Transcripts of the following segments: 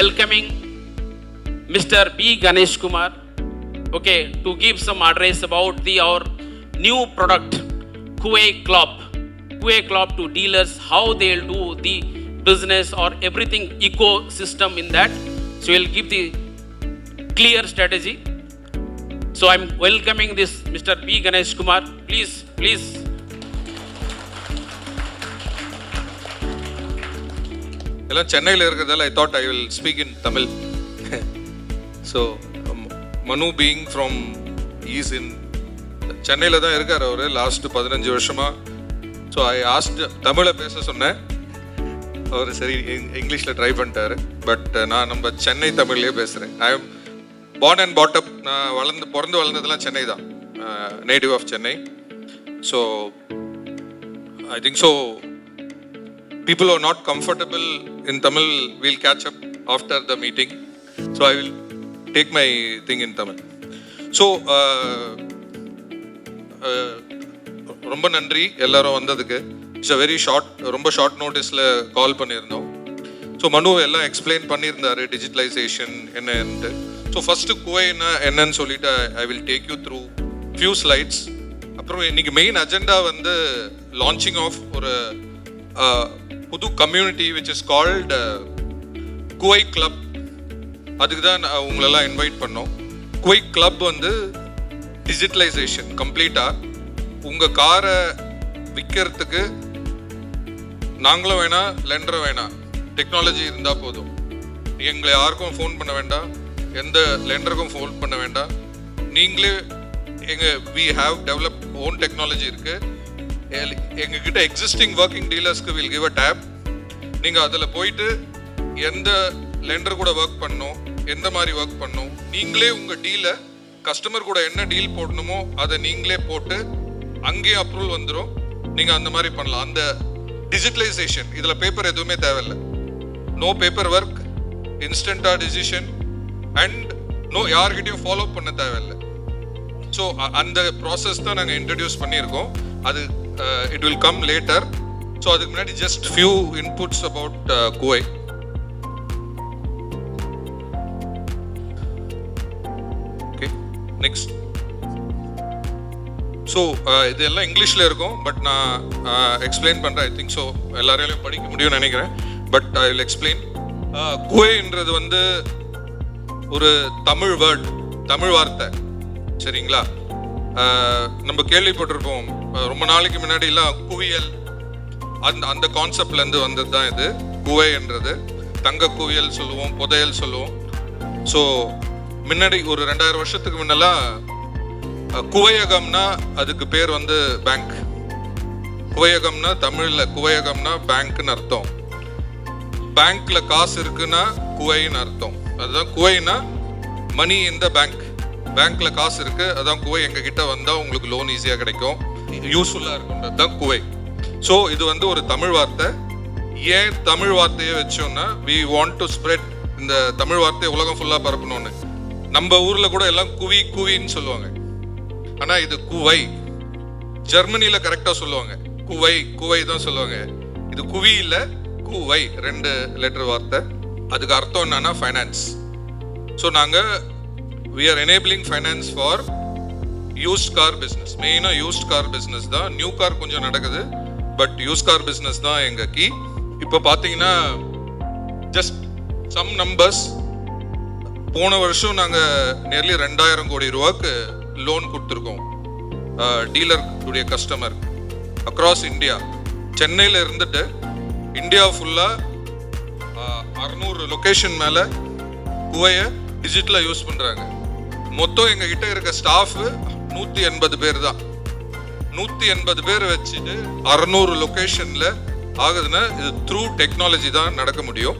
welcoming Mr. B. Ganesh Kumar, okay, to give some address about our new product, Kuwait Club. Kuwait Club to dealers, how they'll do the business or everything ecosystem in that. So we'll give the clear strategy. So I'm welcoming this Mr. B. Ganesh Kumar. Please. எல்லாம் சென்னையில் இருக்கிறதால I thought I will speak in Tamil. So மனு being from is இன் சென்னையில் தான் இருக்கார் அவர் last 15 வருஷமாக. So I asked தமிழை பேச சொன்னேன், அவர் சரி இங்கிலீஷில் ட்ரை பண்ணிட்டாரு. பட் நான் நம்ம சென்னை தமிழ்லேயே பேசுகிறேன். I am born and brought up. நான் பிறந்து வளர்ந்ததெல்லாம் சென்னை தான், native of Chennai. So I think so people who are not comfortable in Tamil will catch up after the meeting. So I will take my thing in Tamil. So ரொம்ப நன்றி எல்லாரும் வந்ததுக்கு. It's a very ரொம்ப short நோட்டீஸில் கால் பண்ணியிருந்தோம். So மனு எல்லாம் explain பண்ணியிருந்தாரு digitalisation என்னன்ட்டு. ஸோ ஃபஸ்ட்டு குவைனா என்னன்னு சொல்லிட்டு I will take you through few slides. அப்புறம் இன்னைக்கு மெயின் அஜெண்டா வந்து லான்ச்சிங் ஆஃப் ஒரு புது community which is called quiet club. அதுக்கு தான் உங்களெல்லாம் இன்வைட் பண்ணோம். குவைட் கிளப் வந்து டிஜிட்டலைசேஷன் கம்ப்ளீட்டாக உங்கள் காரை விற்கிறதுக்கு நாங்களும் வேணாம் லெண்டரும் வேணாம், டெக்னாலஜி இருந்தால் போதும். எங்களை யாருக்கும் ஃபோன் பண்ண வேண்டாம், எந்த லெண்டருக்கும் ஃபோன் பண்ண வேண்டாம். நீங்களே we have developed own technology இருக்குது. எங்ககிட்ட எக்ஸிஸ்டிங் ஒர்க்கிங் டீலர்ஸ்க்கு வில் கிவ் அ டேப். நீங்கள் அதில் போயிட்டு எந்த லெண்டர் கூட ஒர்க் பண்ணணும், எந்த மாதிரி ஒர்க் பண்ணணும், நீங்களே உங்கள் டீலை கஸ்டமர் கூட என்ன டீல் போடணுமோ அதை நீங்களே போட்டு அங்கேயே அப்ரூவல் வந்துடும். நீங்கள் அந்த மாதிரி பண்ணலாம். அந்த டிஜிட்டலைசேஷன் இதில் பேப்பர் எதுவுமே தேவையில்லை. நோ பேப்பர் ஒர்க், இன்ஸ்டண்ட்டாக டிசிஷன் அண்ட் யார்கிட்டையும் ஃபாலோ பண்ண தேவையில்லை. ஸோ அந்த ப்ராசஸ் தான் நாங்கள் இன்ட்ரடியூஸ் பண்ணியிருக்கோம். அது it will come later. So அதுக்கு முன்னாடி just few inputs about Kuwait. Okay, next. So இதெல்லாம் இங்கிலீஷில் இருக்கும், பட் நான் எக்ஸ்பிளைன் பண்ணுறேன். ஐ திங்க் ஸோ எல்லாரையும் படிக்க முடியும்னு நினைக்கிறேன், பட் ஐ வில் எக்ஸ்பிளைன். குவைன்றது வந்து ஒரு தமிழ் வேர்ட், தமிழ் வார்த்தை, சரிங்களா? நம்ம கேள்விப்பட்டிருப்போம் ரொம்ப நாளைக்கு முன்னாடிலாம் குவியல், அந்த கான்செப்ட்லேருந்து வந்தது தான் இது. குவை என்றது தங்க குவியல் சொல்லுவோம், புதையல் சொல்லுவோம். ஸோ முன்னாடி ஒரு 2000 வருஷத்துக்கு முன்னெல்லாம் குவையகம்னா அதுக்கு பேர் வந்து பேங்க். குவையகம்னா தமிழில் குவையகம்னா பேங்க்னு அர்த்தம். பேங்க்ல காசு இருக்குன்னா குவைன்னு அர்த்தம். அதுதான் குவைனா மணி இன் த பேங்க். பேங்க்ல காசு இருக்கு, அதான் குவை. எங்ககிட்ட வந்தா உங்களுக்கு லோன் ஈஸியா கிடைக்கும், யூஸ்ஃபுல்லா இருக்கும்ன்றது தான் குவை. ஸோ இது வந்து ஒரு தமிழ் வார்த்தை. ஏன் தமிழ் வார்த்தையை வச்சோம்னா we want to spread இந்த தமிழ் வார்த்தையை உலகம் ஃபுல்லா பரப்பணும்னு. நம்ம ஊர்ல கூட எல்லாம் குவின்னு சொல்லுவாங்க, ஆனா இது குவை. ஜெர்மனில கரெக்டா சொல்லுவாங்க, குவை தான் சொல்லுவாங்க. இது குவி இல்ல, குவை, 2 லெட்டர் வார்த்தை. அதுக்கு அர்த்தம் என்னன்னா ஃபைனான்ஸ். ஸோ நாங்க we are enabling finance for used car business. மெயினாக used car business தான். நியூ கார் கொஞ்சம் நடக்குது, பட் used car business தான் எங்க கீ. இப்போ பார்த்தீங்கன்னா ஜஸ்ட் சம் நம்பர்ஸ். போன வருஷம் நாங்கள் நியர்லி 2000 கோடி ரூபாய்க்கு லோன் கொடுத்துருக்கோம் டீலருடைய கஸ்டமர் அக்ராஸ் இந்தியா. சென்னையில் இருந்துட்டு இந்தியா ஃபுல்லாக 600 லொக்கேஷன் மேலே குவையை டிஜிட்டலாக யூஸ் பண்ணுறாங்க. மொத்தம் எங்ககிட்ட இருக்க ஸ்டாஃப் 180 பேர் தான். 180 பேர் வச்சுட்டு 600 லொக்கேஷன்ல ஆகுதுன்னா இது த்ரூ டெக்னாலஜி தான் நடக்க முடியும்.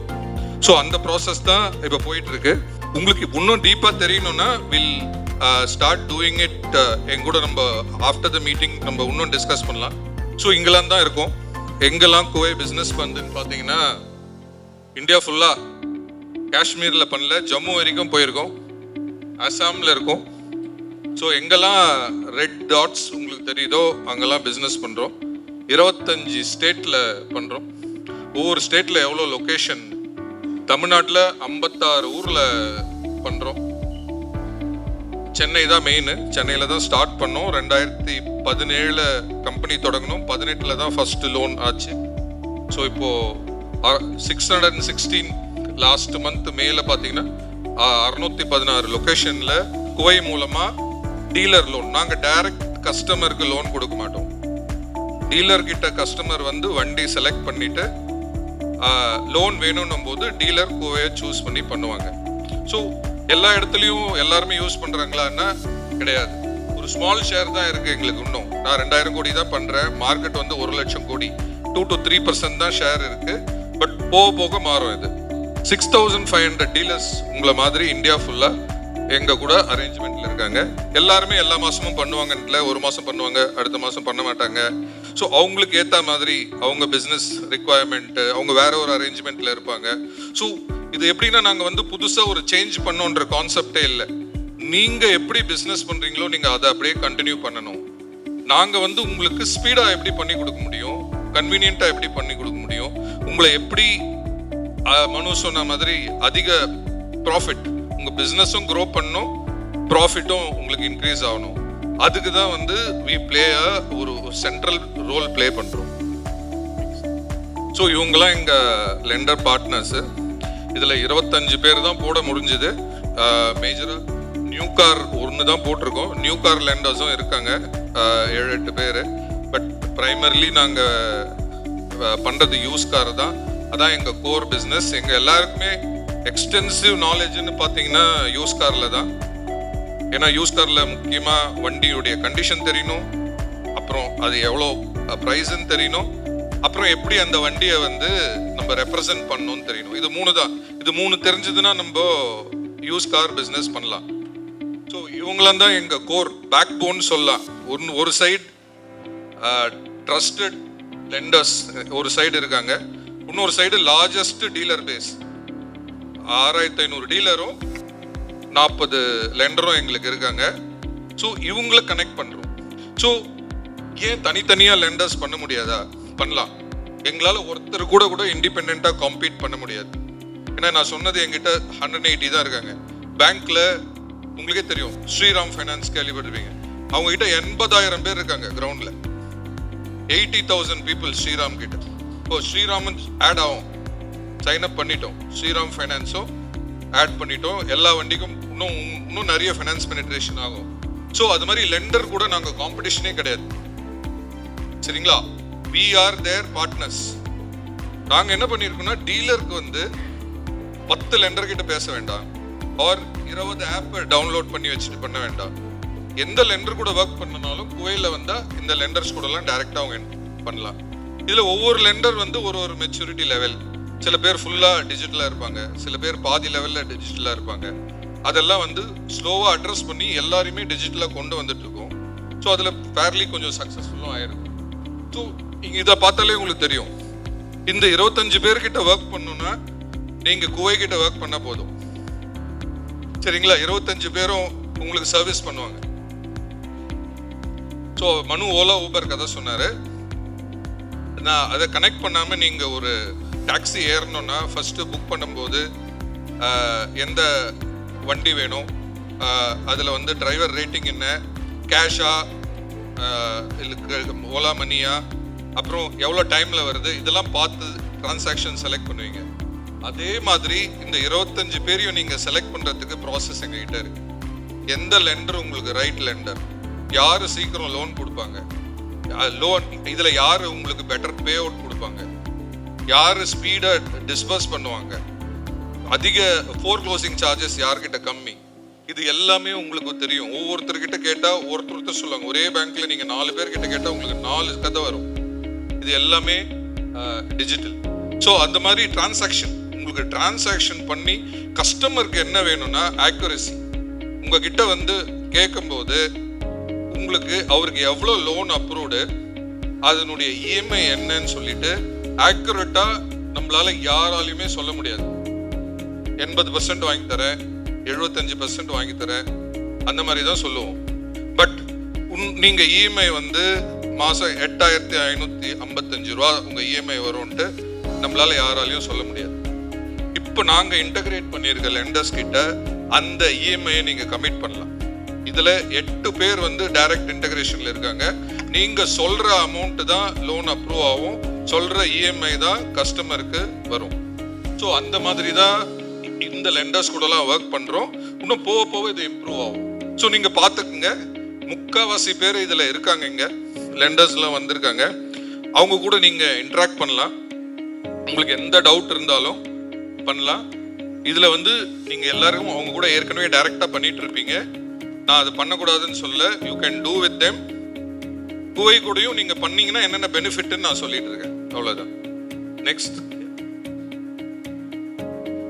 ஸோ அந்த ப்ராசஸ் தான் இப்போ போயிட்டு இருக்கு. உங்களுக்கு இன்னும் டீப்பாக தெரியணும்னா வில் ஸ்டார்ட் டூயிங் இட். எங்க கூட நம்ம ஆஃப்டர் த மீட்டிங் நம்ம இன்னும் டிஸ்கஸ் பண்ணலாம். ஸோ இங்கெல்லாம் தான் இருக்கும். எங்கெல்லாம் குவை பிஸ்னஸ் பண்ணுதுன்னு பார்த்தீங்கன்னா இந்தியா ஃபுல்லாக, காஷ்மீரில் பண்ணல, ஜம்மு வரைக்கும் போயிருக்கோம், அசாமில் இருக்கும். ஸோ எங்கெல்லாம் ரெட் டாட்ஸ் உங்களுக்கு தெரியுதோ அங்கெல்லாம் பிஸ்னஸ் பண்ணுறோம். 25 ஸ்டேட்டில் பண்ணுறோம். ஒவ்வொரு ஸ்டேட்டில் எவ்வளோ லொக்கேஷன் தமிழ்நாட்டில் 56 ஊரில் பண்ணுறோம். சென்னை தான் மெயின். சென்னையில் தான் ஸ்டார்ட் பண்ணோம். 2017 கம்பெனி தொடங்கணும். 18 தான் ஃபர்ஸ்ட் லோன் ஆச்சு. ஸோ இப்போது 616 லாஸ்ட் மந்த் மேல பார்த்தீங்கன்னா 616 லொக்கேஷனில் குவை மூலமாக டீலர் லோன். நாங்கள் டைரக்ட் கஸ்டமருக்கு லோன் கொடுக்க மாட்டோம். டீலர் கிட்ட கஸ்டமர் வந்து வண்டி செலக்ட் பண்ணிட்டு லோன் வேணும்னும் போது டீலர் குவையை சூஸ் பண்ணி பண்ணுவாங்க. ஸோ எல்லா இடத்துலையும் எல்லாருமே யூஸ் பண்ணுறாங்களான்னா கிடையாது. ஒரு ஸ்மால் ஷேர் தான் இருக்குது எங்களுக்கு. இன்னும் நான் 2000 கோடி தான் பண்ணுறேன். மார்க்கெட் வந்து 1 லட்சம் கோடி. 2 to 3% தான் ஷேர் இருக்குது. பட் போக போக மாறும். இது 6500 டீலர்ஸ் உங்களை மாதிரி இந்தியா ஃபுல்லாக எங்கள் கூட அரேஞ்ச்மெண்ட்டில் இருக்காங்க. எல்லாருமே எல்லா மாதமும் பண்ணுவாங்கன்ல. ஒரு மாதம் பண்ணுவாங்க, அடுத்த மாதம் பண்ண மாட்டாங்க. ஸோ அவங்களுக்கு ஏற்ற மாதிரி அவங்க பிஸ்னஸ் ரிக்குவயர்மெண்ட்டு, அவங்க வேற ஒரு அரேஞ்ச்மெண்ட்டில் இருப்பாங்க. ஸோ இது எப்படின்னா நாங்கள் வந்து புதுசாக ஒரு சேஞ்ச் பண்ணோன்ற கான்செப்டே இல்லை. நீங்கள் எப்படி பிஸ்னஸ் பண்ணுறீங்களோ நீங்கள் அதை அப்படியே கண்டினியூ பண்ணணும். நாங்கள் வந்து உங்களுக்கு ஸ்பீடாக எப்படி பண்ணி கொடுக்க முடியும், கன்வீனியண்ட்டாக எப்படி பண்ணி கொடுக்க முடியும், உங்களை எப்படி மனு சொன்ன மாதிரி அதிக ப்ராஃபிட், உங்கள் பிஸ்னஸும் க்ரோ பண்ணணும், ப்ராஃபிட்டும் உங்களுக்கு இன்க்ரீஸ் ஆகணும். அதுக்கு தான் வந்து வி பிளே ஒரு சென்ட்ரல் ரோல் பிளே பண்ணுறோம். ஸோ இவங்கெல்லாம் எங்கள் லெண்டர் பார்ட்னர்ஸு. இதில் 25 பேர் தான் போட முடிஞ்சுது. மேஜராக நியூ கார் ஒன்று தான் போட்டிருக்கோம். நியூ கார் லெண்டர்ஸும் இருக்காங்க 7-8 பேர். பட் ப்ரைமர்லி நாங்கள் பண்ணுறது யூஸ் கார் தான். அதான் எங்கள் கோர் பிஸ்னஸ். எங்கள் எல்லாருக்குமே எக்ஸ்டென்சிவ் நாலேஜ்னு பார்த்தீங்கன்னா யூஸ் காரில் தான். ஏன்னா யூஸ் காரில் முக்கியமாக வண்டியுடைய கண்டிஷன் தெரியணும், அப்புறம் அது எவ்வளோ ப்ரைஸ்ன்னு தெரியணும், அப்புறம் எப்படி அந்த வண்டியை வந்து நம்ம ரெப்ரசன்ட் பண்ணணும்னு தெரியணும். இது 3 தான். இது 3 தெரிஞ்சதுன்னா நம்ம யூஸ் கார் பிஸ்னஸ் பண்ணலாம். ஸோ இவங்களாம் தான் எங்கள் கோர் பேக் போன் சொல்லலாம். ஒரு சைடு ட்ரஸ்டட் லெண்டர்ஸ் ஒரு சைடு இருக்காங்க, இன்னொரு சைடு லார்ஜஸ்ட் டீலர் பேஸ். 6500 டீலரும் 40 லெண்டரும் எங்களுக்கு இருக்காங்க. ஸோ இவங்களை கனெக்ட் பண்ணுறோம். ஸோ ஏன் தனித்தனியாக லெண்டர்ஸ் பண்ண முடியாதா? பண்ணலாம். எங்களால் ஒருத்தர் கூட இண்டிபெண்ட்டாக காம்பீட் பண்ண முடியாது. ஏன்னா நான் சொன்னது எங்கிட்ட 180 தான் இருக்காங்க. பேங்க்ல உங்களுக்கே தெரியும், ஸ்ரீராம் ஃபைனான்ஸ் கேள்விப்பட்டிருப்பீங்க. அவங்க கிட்ட 80,000 பேர் இருக்காங்க கிரவுண்ட்ல. 80,000 பீப்புள் ஸ்ரீராம் கிட்ட. இப்போ ஸ்ரீராமன் ஆட் ஆகும், சைன் அப் பண்ணிட்டோம். ஸ்ரீராம் ஃபைனான்ஸும் ஆட் பண்ணிட்டோம். எல்லா வண்டிக்கும் இன்னும் நிறைய ஃபைனான்ஸ் பெனிட்ரேஷன் ஆகும். ஸோ அது மாதிரி லெண்டர் கூட நாங்கள் காம்படிஷனே கிடையாது. சரிங்களா? we are their partners. நாங்கள் என்ன பண்ணியிருக்கோம்னா டீலருக்கு வந்து 10 லெண்டர் கிட்ட பேச வேண்டாம், ஆர் 20 ஆப் டவுன்லோட் பண்ணி வச்சுட்டு பண்ண வேண்டாம். எந்த லெண்டர் கூட ஒர்க் பண்ணனாலும் குவையில் வந்தால் இந்த லெண்டர்ஸ் கூடலாம் டைரெக்டாக அவங்க பண்ணலாம். இதில் ஒவ்வொரு லெண்டர் வந்து ஒரு மெச்சூரிட்டி லெவல். சில பேர் ஃபுல்லாக டிஜிட்டலாக இருப்பாங்க, சில பேர் பாதி லெவலில் டிஜிட்டலாக இருப்பாங்க. அதெல்லாம் வந்து ஸ்லோவாக அட்ரஸ் பண்ணி எல்லாரையுமே டிஜிட்டலாக கொண்டு வந்துட்டு இருக்கோம். ஸோ அதில் ஃபேர்லி கொஞ்சம் சக்ஸஸ்ஃபுல்லும் ஆயிருக்கு. ஸோ இங்கே இதை பார்த்தாலே உங்களுக்கு தெரியும், இந்த 25 பேர்கிட்ட ஒர்க் பண்ணணும்னா நீங்கள் குவைக்கிட்ட ஒர்க் பண்ணால் போதும். சரிங்களா? 25 பேரும் உங்களுக்கு சர்வீஸ் பண்ணுவாங்க. ஸோ மனு ஓலா ஊபர் கதை சொன்னார். நான் அதை கனெக்ட் பண்ணாமல் நீங்கள் ஒரு டாக்ஸி ஏறணும்னா ஃபஸ்ட்டு புக் பண்ணும்போது எந்த வண்டி வேணும், அதில் வந்து டிரைவர் ரேட்டிங் என்ன, கேஷா இல்லை ஓலா மணியா, அப்புறம் எவ்வளோ டைமில் வருது, இதெல்லாம் பார்த்து டிரான்சாக்ஷன் செலக்ட் பண்ணுவீங்க. அதே மாதிரி இந்த 25 பேரையும் நீங்கள் செலக்ட் பண்ணுறதுக்கு ப்ராசஸ் எங்ககிட்ட இருக்கு. எந்த லெண்டர் உங்களுக்கு ரைட் லெண்டர், யார் சீக்கிரம் லோன் கொடுப்பாங்க, லோன் இதில் யார் உங்களுக்கு பெட்டர் பே அவுட் கொடுப்பாங்க, யார் ஸ்பீடாக டிஸ்பர்ஸ் பண்ணுவாங்க, அதிக ஃபோர் க்ளோசிங் சார்ஜஸ் யார்கிட்ட கம்மி, இது எல்லாமே உங்களுக்கு தெரியும். ஒவ்வொருத்தர்கிட்ட கேட்டால் ஒருத்தர் சொல்லுவாங்க. ஒரே பேங்க்ல நீங்கள் 4 பேர்கிட்ட கேட்டால் உங்களுக்கு 4 கதை வரும். இது எல்லாமே டிஜிட்டல். ஸோ அந்த மாதிரி டிரான்சாக்ஷன் உங்களுக்கு டிரான்சாக்ஷன் பண்ணி கஸ்டமருக்கு என்ன வேணும்னா ஆக்யூரசி. உங்ககிட்ட வந்து கேட்கும்போது உங்களுக்கு அவருக்கு எவ்வளோ லோன் அப்ரூவ்டு, அதனுடைய இஎம்ஐ என்னன்னு சொல்லிட்டு ஆக்யூரேட்டா நம்மளால யாராலையுமே சொல்ல முடியாது. 80% வாங்கி தரேன், 75% வாங்கி தரேன், அந்த மாதிரி தான் சொல்லுவோம். பட் நீங்க இஎம்ஐ வந்து மாசம் 8555 ரூபா உங்க இஎம்ஐ வரும்ன்ட்டு நம்மளால யாராலையும் சொல்ல முடியாது. இப்போ இப்போ நாங்க இன்டகிரேட் பண்ணியிருக்க லெண்டர்ஸ் கிட்ட அந்த இஎம்ஐ நீங்க கமிட் பண்ணலாம். இதுல 8 பேர் வந்து டைரக்ட் இன்டகிரேஷன்ல இருக்காங்க. நீங்க சொல்ற அமௌண்ட் தான் லோன் அப்ரூவ் ஆகும், சொல்ற இஎம்ஐ தான் கஸ்டமருக்கு வரும். ஸோ அந்த மாதிரி தான் இந்த லெண்டர்ஸ் கூடலாம் ஒர்க் பண்றோம். இன்னும் போக போக இது இம்ப்ரூவ் ஆகும். ஸோ நீங்க பார்த்துக்குங்க, முக்கால்வாசி பேர் இதுல இருக்காங்க, இங்க லெண்டர்ஸ்லாம் வந்திருக்காங்க. அவங்க கூட நீங்க இன்டராக்ட் பண்ணலாம். உங்களுக்கு எந்த டவுட் இருந்தாலும் பண்ணலாம். இதுல வந்து நீங்க எல்லாரும் அவங்க கூட ஏற்கனவே டைரக்டா பண்ணிட்டு இருப்பீங்க. நான் அது பண்ணக்கூடாதுன்னு சொல்ல, you can do with them. குவை கூடயும் நீங்க பண்ணீங்கன்னா என்னென்ன பெனிஃபிட்னு நான் சொல்லிட்டு இருக்கேன். அவ்வளவுதான். நெக்ஸ்ட்,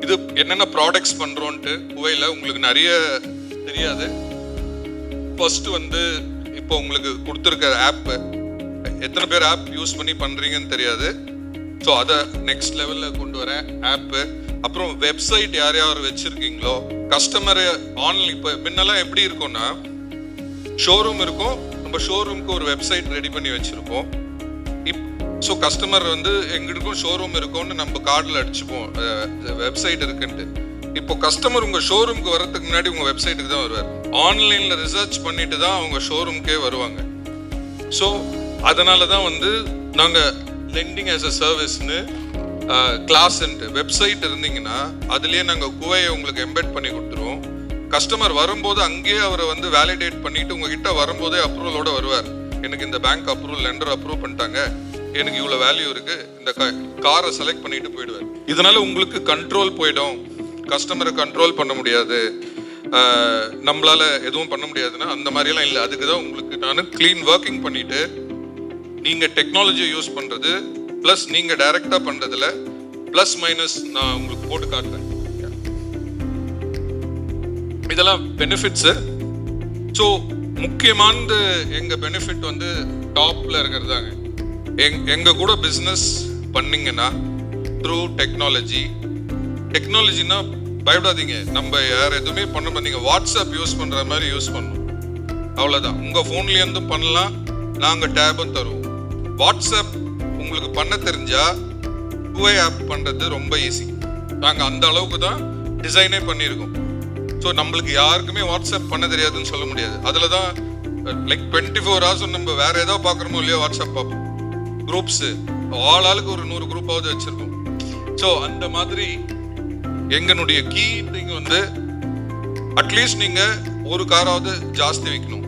இது என்னென்ன ப்ராடக்ட்ஸ் பண்றோம்ட்டு குவையில உங்களுக்கு நிறைய தெரியாது. ஃபர்ஸ்ட் வந்து இப்போ உங்களுக்கு கொடுத்துருக்க ஆப், எத்தனை பேர் ஆப் யூஸ் பண்ணி பண்றீங்கன்னு தெரியாது. ஸோ அதை நெக்ஸ்ட் லெவலில் கொண்டு வரேன் ஆப்பு. அப்புறம் வெப்சைட் யார் யார் வச்சிருக்கீங்களோ, கஸ்டமர் ஆன்லைன், இப்போ முன்னெல்லாம் எப்படி இருக்கும்னா ஷோரூம் இருக்கும், நம்ம ஷோரூமுக்கு ஒரு வெப்சைட் ரெடி பண்ணி வச்சிருப்போம். ஸோ கஸ்டமர் வந்து எங்களுக்கும் ஷோரூம் இருக்கும்னு நம்ம கார்டில் அடிச்சுப்போம் வெப்சைட் இருக்குன்ட்டு. இப்போ கஸ்டமர் உங்க ஷோரூமுக்கு வரதுக்கு முன்னாடி உங்க வெப்சைட்டுக்கு தான் வருவார். ஆன்லைன்ல ரிசர்ச் பண்ணிட்டு தான் அவங்க ஷோரூமுக்கே வருவாங்க. ஸோ அதனால தான் வந்து நாங்கள் லெண்டிங் ஆஸ் அ சர்வீஸ்னு கிளாஸ்ன்ட்டு வெப்சைட் இருந்தீங்கன்னா அதுலேயே நாங்கள் குவையை உங்களுக்கு எம்பெட் பண்ணி கொடுத்துருவோம். கஸ்டமர் வரும்போது அங்கேயே அவரை வந்து வேலிடேட் பண்ணிட்டு உங்ககிட்ட வரும்போதே அப்ரூவலோட வருவார். எனக்கு இந்த பேங்க் அப்ரூவல், லெண்டர் அப்ரூவ் பண்ணிட்டாங்க, எனக்கு இவ்வளோ வேல்யூ இருக்கு, இந்த காரை செலக்ட் பண்ணிட்டு போயிடுவார். இதனால உங்களுக்கு கண்ட்ரோல் போயிடும், கஸ்டமரை கண்ட்ரோல் பண்ண முடியாது, நம்மளால எதுவும் பண்ண முடியாதுன்னா அந்த மாதிரியெல்லாம் இல்லை. அதுக்கு தான் உங்களுக்கு நான் க்ளீன் ஒர்க்கிங் பண்ணிட்டு நீங்க டெக்னாலஜியை யூஸ் பண்றது பிளஸ் நீங்க டைரக்டா பண்றதுல பிளஸ் மைனஸ் நான் உங்களுக்கு போட்டு காட்டுறேன். இதெல்லாம் பெனிஃபிட்ஸ். ஸோ முக்கியமானது எங்க பெனிஃபிட் வந்து டாப்ல இருக்கிறதாங்க. எங்க கூட பிஸ்னஸ் பண்ணீங்கன்னா த்ரூ டெக்னாலஜி. டெக்னாலஜினா பயப்படாதீங்க, நம்ம யார் எதுவுமே பண்ண, நீங்க வாட்ஸ்அப் யூஸ் பண்ற மாதிரி யூஸ் பண்ணணும், அவ்வளவுதான். உங்க போன்ல இருந்து பண்ணலாம், நாங்க டேபும் தருவோம். வாட்ஸ்அப் உங்களுக்கு பண்ண தெரிஞ்சா குவை ஆப் பண்றது ரொம்ப ஈஸி. நாங்க அந்த அளவுக்கு தான் டிசைனே பண்ணியிருக்கோம். ஸோ நம்மளுக்கு யாருக்குமே வாட்ஸ்அப் பண்ண தெரியாதுன்னு சொல்ல முடியாது. அதுல தான் லைக் 24 hours நம்ம வேற ஏதோ பார்க்குறோமோ இல்லையோ வாட்ஸ்அப் பார்ப்போம். குரூப்ஸ் ஆளுக்கு ஒரு 100 குரூப்பாவது வச்சிருக்கோம். ஸோ அந்த மாதிரி எங்களுடைய கீ திங் வந்து அட்லீஸ்ட் நீங்க ஒரு காராவது ஜாஸ்தி வைக்கணும்,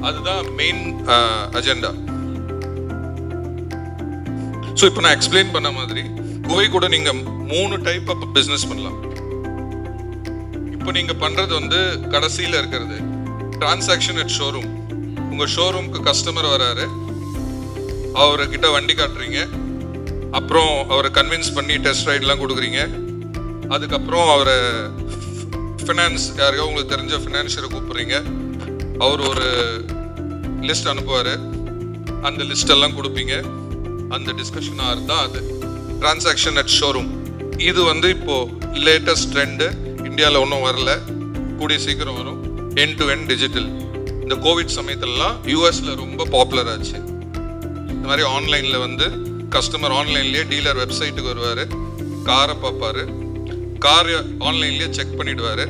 அதுதான் மெயின் அஜெண்டா. ஸோ இப்போ நான் எக்ஸ்பிளைன் பண்ண மாதிரி குவை கூட நீங்க 3 டைப் ஆஃப் பிஸ்னஸ் பண்ணலாம். இப்போ நீங்க பண்றது வந்து கடைசியில் இருக்கிறது டிரான்சாக்ஷன் அட் ஷோரூம். உங்க ஷோரூம்க்கு கஸ்டமர் வராரு, அவர்கிட்ட வண்டி காட்டுறீங்க, அப்புறம் அவரை கன்வின்ஸ் பண்ணி டெஸ்ட் ரைட்லாம் கொடுக்குறீங்க. அதுக்கப்புறம் அவரை ஃபினான்ஸ், யாருக்கா உங்களுக்கு தெரிஞ்ச ஃபினான்ஷியரை கூப்பிடுறீங்க, அவர் ஒரு லிஸ்ட் அனுப்புவார், அந்த லிஸ்ட் எல்லாம் கொடுப்பீங்க. அந்த டிஸ்கஷன் தான் அது டிரான்சாக்ஷன் அட் ஷோரூம். இது வந்து இப்போ லேட்டஸ்ட் ட்ரெண்டு, இந்தியாவில் ஒன்றும் வரல, கூடிய சீக்கிரம் வரும். End to end digital. இந்த கோவிட் சமயத்துலலாம் யூஎஸ்ல ரொம்ப பாப்புலர் ஆச்சு. இந்த மாதிரி ஆன்லைன்ல வந்து கஸ்டமர் ஆன்லைன்லேயே டீலர் வெப்சைட்டுக்கு வருவார், காரை பார்ப்பாரு, கார் ஆன்லைன்லேயே செக் பண்ணிடுவார்,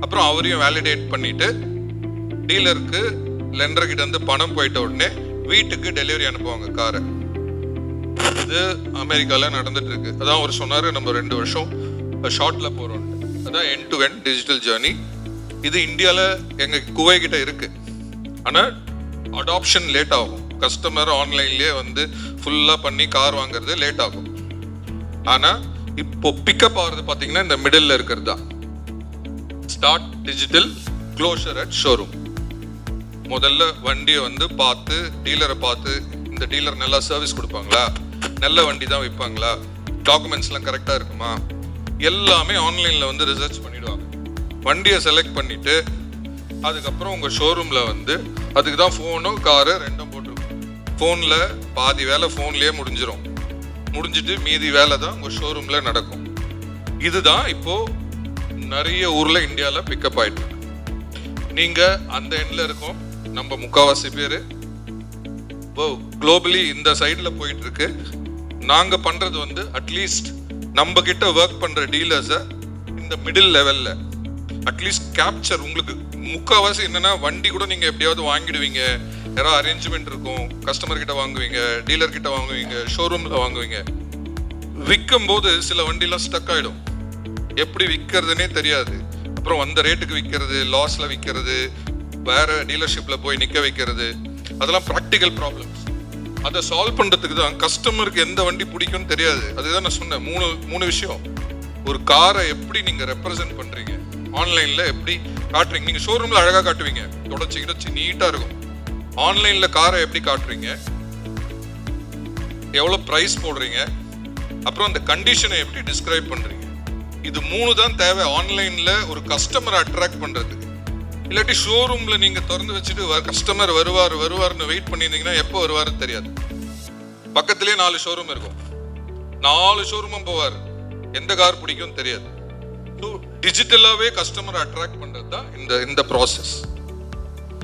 அப்புறம் அவரையும் வேலிடேட் பண்ணிட்டு டீலருக்கு லெண்டர்கிட்ட வந்து பணம் போயிட்ட உடனே வீட்டுக்கு டெலிவரி அனுப்புவாங்க காரை. இது அமெரிக்காவில் நடந்துட்டு இருக்கு. அதான் அவர் சொன்னார், நம்ம 2 வருஷம் ஷார்ட்ல போறோம். அதான் end to end digital journey. இது இந்தியாவில் எங்க குவை கிட்ட இருக்கு. ஆனால் அடாப்ஷன் லேட் ஆகும். கஸ்டமர் ஆன்லைன்லேயே வந்து ஃபுல்லா பண்ணி கார் வாங்குறது லேட் ஆகும். ஆனா இப்போ பிக்கப் ஆகுறது பார்த்தீங்கன்னா இந்த மிடில் இருக்கிறது தான். Start digital, closure at showroom. முதல்ல வண்டியை வந்து பார்த்து, டீலரை பார்த்து, இந்த டீலர் நல்லா சர்வீஸ் கொடுப்பாங்களா, நல்ல வண்டி தான் விற்பாங்களா, டாக்குமெண்ட்ஸ்லாம் கரெக்டாக இருக்குமா, எல்லாமே ஆன்லைனில் வந்து ரிசர்ச் பண்ணிடுவாங்க. வண்டியை செலக்ட் பண்ணிட்டு அதுக்கப்புறம் உங்கள் ஷோரூமில் வந்து அதுக்கு தான் ஃபோனும் காரு ரெண்டும் போட்டிருக்கும். ஃபோனில் பாதி வேலை ஃபோன்லேயே முடிஞ்சிடும். முடிஞ்சிட்டு மீதி வேலை தான் உங்கள் ஷோரூமில் நடக்கும். இதுதான் இப்போது நிறைய ஊரில் இந்தியாவில் பிக்கப் ஆகிட்டு இருக்கு. நீங்கள் அந்த எண்டில் இருக்கோம், நம்ம முக்கால்வாசி பேர் குளோபலி இந்த சைடில் போயிட்டு இருக்கு. நாங்கள் பண்ணுறது வந்து அட்லீஸ்ட் நம்ம கிட்ட ஒர்க் பண்ற டீலர்ஸை இந்த மிடில் லெவல்ல அட்லீஸ்ட் கேப்சர். உங்களுக்கு முக்கால்வாசி என்னன்னா, வண்டி கூட நீங்க எப்படியாவது வாங்கிடுவீங்க, யாராவது அரேஞ்ச்மெண்ட் இருக்கும், கஸ்டமர் கிட்ட வாங்குவீங்க, டீலர் கிட்ட வாங்குவீங்க, ஷோரூம்ல வாங்குவீங்க. விற்கும் போது சில வண்டிலாம் ஸ்டக் ஆயிடும், எப்படி விற்கிறதுனே தெரியாது. அப்புறம் அந்த ரேட்டுக்கு விற்கிறது, லாஸ்ல விற்கிறது, வேற டீலர்ஷிப்ல போய் நிக்க வைக்கிறது, அதெல்லாம் ப்ராக்டிக்கல் ப்ராப்ளம்ஸ். அதை சால்வ் பண்றதுக்கு தான் கஸ்டமருக்கு எந்த வண்டி பிடிக்கும்னு தெரியாது. அதுதான் நான் சொன்னேன், மூணு விஷயம். ஒரு காரை எப்படி நீங்க ரெப்ரசென்ட் பண்றீங்க, ஆன்லைன்ல எப்படி காட்டுறீங்க. நீங்க ஷோரூம்ல அழகா காட்டுவீங்க, தொடச்சி கிடச்சி நீட்டா இருக்கும். ஆன்லைன்ல காரை எப்படி காட்டுறீங்க, எவ்வளவு பிரைஸ் போடுறீங்க, அப்புறம் அந்த கண்டிஷனை எப்படி டிஸ்கிரைப் பண்றீங்க. இது 3 தான் தேவை ஆன்லைன்ல ஒரு கஸ்டமரை அட்ராக்ட் பண்றதுக்கு. இல்லாட்டி ஷோரூம்ல நீங்க திறந்து வச்சுட்டு கஸ்டமர் வருவார்னு வெயிட் பண்ணியிருந்தீங்கன்னா எப்போ வருவாருன்னு தெரியாது. பக்கத்திலேயே 4 ஷோரூம் இருக்கும், 4 ஷோரூமும் போவார், எந்த கார் பிடிக்கும் தெரியாது. டிஜிட்டலாவே கஸ்டமர் அட்ராக்ட் பண்றது தான் இந்த ப்ராசஸ்.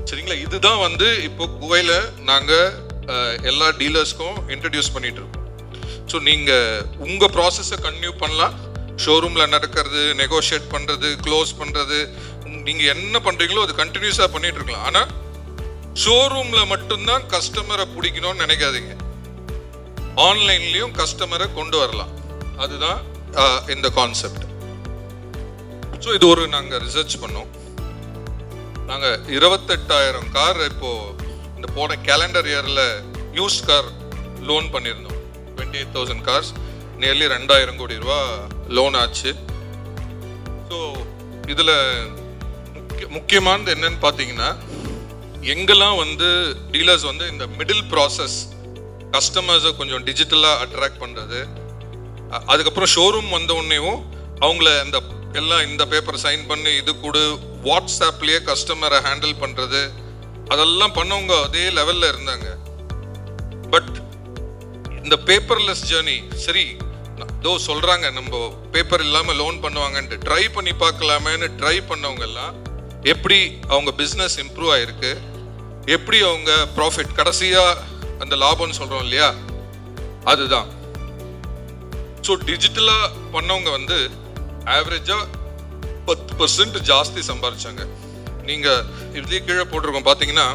சரிங்களா? இதுதான் வந்து இப்போ குவைல நாங்க எல்லா டீலர்ஸ்க்கும் இன்ட்ரடியூஸ் பண்ணிட்டு இருக்கோம். ஸோ நீங்க உங்க ப்ராசஸை கன்டினியூ பண்ணலாம். ஷோரூம்ல நடக்கிறது, நெகோஷியேட் பண்றது, க்ளோஸ் பண்றது, நீங்க என்ன பண்றீங்களோ அது கண்டினியூஸா பண்ணிட்டு இருக்கலாம். ஆனா ஷோரூம்ல மட்டும்தான் கஸ்டமரை பிடிக்கணும்னு நினைக்காதீங்க, ஆன்லைன்லயும் கஸ்டமரை கொண்டு வரலாம். அதுதான் இந்த கான்செப்ட். ஸோ இது ஒரு நாங்கள் ரிசர்ச் பண்ணோம். நாங்கள் 28,000 கார் இப்போ இந்த போன கேலண்டர் இயரில் யூஸ்ட் கார் லோன் பண்ணியிருந்தோம். 28,000 கார்ஸ், நியர்லி 2,000 கோடி ரூபா லோன் ஆச்சு. ஸோ இதில் முக்கியமானது என்னன்னு பார்த்தீங்கன்னா, எங்கெல்லாம் வந்து டீலர்ஸ் வந்து இந்த மிடில் ப்ராசஸ் கஸ்டமர்ஸை கொஞ்சம் டிஜிட்டலாக அட்ராக்ட் பண்ணுறது, அதுக்கப்புறம் ஷோரூம் வந்த உடனேவும் அவங்கள இந்த பேப்பர் சைன் பண்ணி இது கூட வாட்ஸ்அப்லேயே கஸ்டமரை ஹேண்டில் பண்ணுறது, அதெல்லாம் பண்ணவங்க அதே லெவலில் இருந்தாங்க. பட் இந்த பேப்பர்லெஸ் ஜேர்னி, சரி தோ சொல்கிறாங்க நம்ம பேப்பர் இல்லாமல் லோன் பண்ணுவாங்கன்ட்டு ட்ரை பண்ணி பார்க்கலாமேன்னு ட்ரை பண்ணவங்க எல்லாம் எப்படி அவங்க பிஸ்னஸ் இம்ப்ரூவ் ஆகிருக்கு, எப்படி அவங்க ப்ராஃபிட் கடைசியாக அந்த லாபம்னு சொல்கிறோம் இல்லையா, அதுதான். ஸோ டிஜிட்டலாக பண்ணவங்க வந்து ஆவரேஜா 10% ஜாஸ்தி சம்பாதிச்சாங்க. நீங்க இதுலயே கீழே போட்டிருக்கோம் பாத்தீங்கன்னா,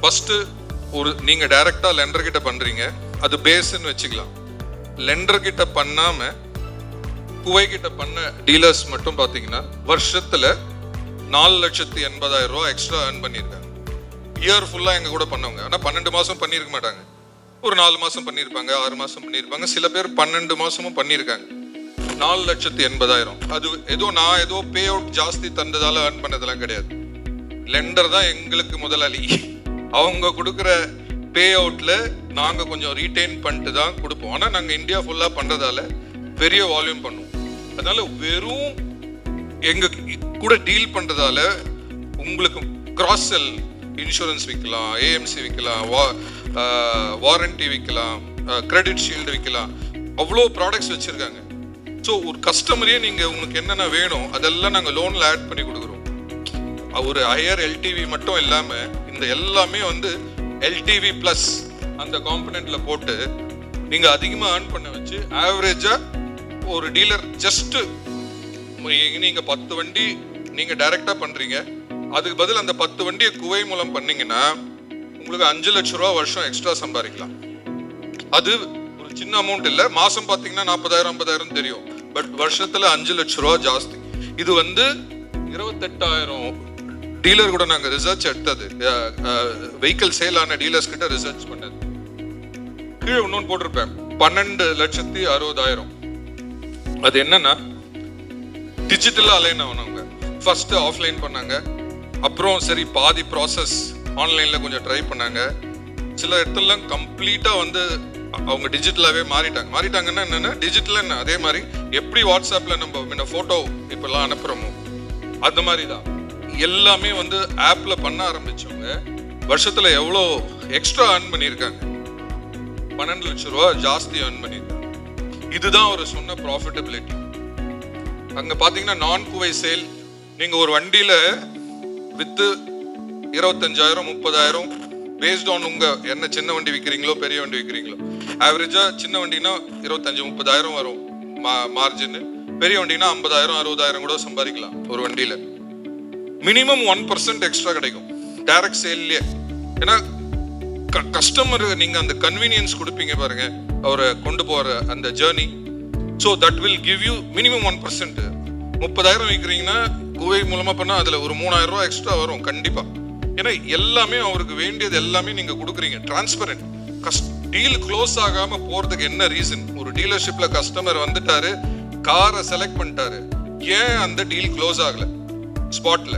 ஃபர்ஸ்ட் நீங்க டைரக்டா லெண்டர் கிட்ட பண்றீங்க, அது பேஸ்ன்னு வச்சுக்கலாம். லெண்டர் கிட்ட பண்ணாம குவை கிட்ட பண்ண டீலர்ஸ் மட்டும் பாத்தீங்கன்னா வருஷத்துல 4,80,000 ரூபாய் எக்ஸ்ட்ரா ஏர்ன் பண்ணியிருக்காங்க. இயர் ஃபுல்லா எங்க கூட பண்ணவங்க. ஆனா 12 மாசம் பண்ணியிருக்க மாட்டாங்க, ஒரு 4 மாசம் பண்ணியிருப்பாங்க, 6 மாசம் பண்ணியிருப்பாங்க, சில பேர் 12 மாசமும் பண்ணியிருக்காங்க. 4,80,000. அது நான் ஏதோ பே அவுட் ஜாஸ்தி தந்ததால ஏர்ன் பண்ணதெல்லாம் கிடையாது. லெண்டர் தான் எங்களுக்கு முதலாளி. அவங்க கொடுக்குற பே அவுட்ல நாங்க கொஞ்சம் ரீடைன் பண்ணிட்டு தான் கொடுப்போம். ஆனா நாங்க இந்தியா ஃபுல்லா பண்றதால பெரிய வால்யூம் பண்ணுவோம். அதனால வெறும் எங்க கூட டீல் பண்றதால உங்களுக்கு கிராஸ் செல், இன்சூரன்ஸ் விற்கலாம், ஏஎம்சி விற்கலாம், வாரண்டி விற்கலாம், கிரெடிட் ஷீல்டு விற்கலாம், அவ்வளோ ப்ராடக்ட்ஸ் வச்சிருக்காங்க. ஸோ ஒரு கஸ்டமரே நீங்க உங்களுக்கு என்னென்ன வேணும் அதெல்லாம் நாங்கள் லோன்ல ஆட் பண்ணி கொடுக்குறோம். ஒரு ஹையர் எல்டிவி மட்டும் இல்லாம இந்த எல்லாமே வந்து எல்டிவி பிளஸ் அந்த காம்பனன்ட்ல போட்டு நீங்க அதிகமா ஏர்ன் பண்ண வச்சு ஆவரேஜா ஒரு டீலர் ஜஸ்ட் நீங்க 10 வண்டி நீங்க டைரக்டா பண்றீங்க, அதுக்கு பதில் அந்த 10 வண்டியை குவை மூலம் பண்ணீங்கன்னா உங்களுக்கு 5 லட்சம் ரூபா வருஷம் எக்ஸ்ட்ரா சம்பாதிக்கலாம். அது ஒரு சின்ன அமௌண்ட் இல்ல. மாசம் பாத்தீங்கன்னா 40,000 50,000 தெரியும், பட் வருஷத்துல 5 லட்சம் ரூபா ஜாஸ்தி. இது வந்து 28,000 டீலர் கூட நாங்க ரிசர்ச் எடுத்தது, வெஹிக்கிள் சேல் ஆன டீலர்ஸ் கிட்ட ரிசர்ச் பண்ணது. கீழே இன்னொன்னு போட்டிருப்பேன், 12,60,000. அது என்னன்னா டிஜிட்டலா அலைன் ஆனவங்க. ஃபர்ஸ்ட் ஆஃப்லைன் பண்ணாங்க, அப்புறம் சரி பாதி ப்ராசஸ் ஆன்லைன்ல கொஞ்சம் ட்ரை பண்ணாங்க. சில இடத்துல கம்ப்ளீட்டா வந்து அவங்க டிஜிட்டலாவே மாறிட்டாங்கன்னா என்னன்னா டிஜிட்டல் என்ன அதே மாதிரி எப்படி வாட்ஸ்அப்ல நம்ம முன்ன போட்டோ இப்பெல்லாம் அனுப்புறோமோ அந்த மாதிரி தான் எல்லாமே வந்து ஆப்ல பண்ண ஆரம்பிச்சவங்க வருஷத்துல எவ்வளோ எக்ஸ்ட்ரா ஏர்ன் பண்ணியிருக்காங்க, 12 லட்சம் ரூபா ஜாஸ்தி ஏர்ன் பண்ணியிருக்காங்க. இதுதான் ஒரு சொன்ன ப்ராஃபிட்டபிலிட்டி. அங்க பாத்தீங்கன்னா நான் குவை சேல், நீங்க ஒரு வண்டியில வித்து 25,000 30,000 பேஸ்ட் ஆன் உங்க என்ன சின்ன வண்டி விற்கிறீங்களோ பெரிய வண்டி விற்கிறீங்களோ. ஆவரேஜா சின்ன வண்டினா 25,000 30,000 வரும், மார்ஜின். பெரிய வண்டினா 50,000 60,000 கூட சம்பாதிக்கலாம் ஒரு வண்டியில. மினிமம் 1% எக்ஸ்ட்ரா கிடைக்கும் டைரக்ட் சேல்லே. ஏன்னா கஸ்டமர் நீங்க அந்த கன்வீனியன்ஸ் கொடுப்பீங்க பாருங்க, அவரை கொண்டு போற அந்த journey. So that will give you minimum 1%. 30,000 விற்கிறீங்கன்னா குவை மூலமா பண்ணா அதுல ஒரு 3,000 ரூபாய் எக்ஸ்ட்ரா வரும் கண்டிப்பா. ஏன்னா எல்லாமே அவருக்கு வேண்டியது எல்லாமே நீங்க கொடுக்குறீங்க. டிரான்ஸ்பரண்ட். டீல் க்ளோஸ் ஆகாம போறதுக்கு என்ன ரீசன்? ஒரு டீலர்ஷிப்ல கஸ்டமர் வந்துட்டாரு, காரை செலக்ட் பண்ணிட்டாரு, ஏன் அந்த டீல் க்ளோஸ் ஆகல ஸ்பாட்ல?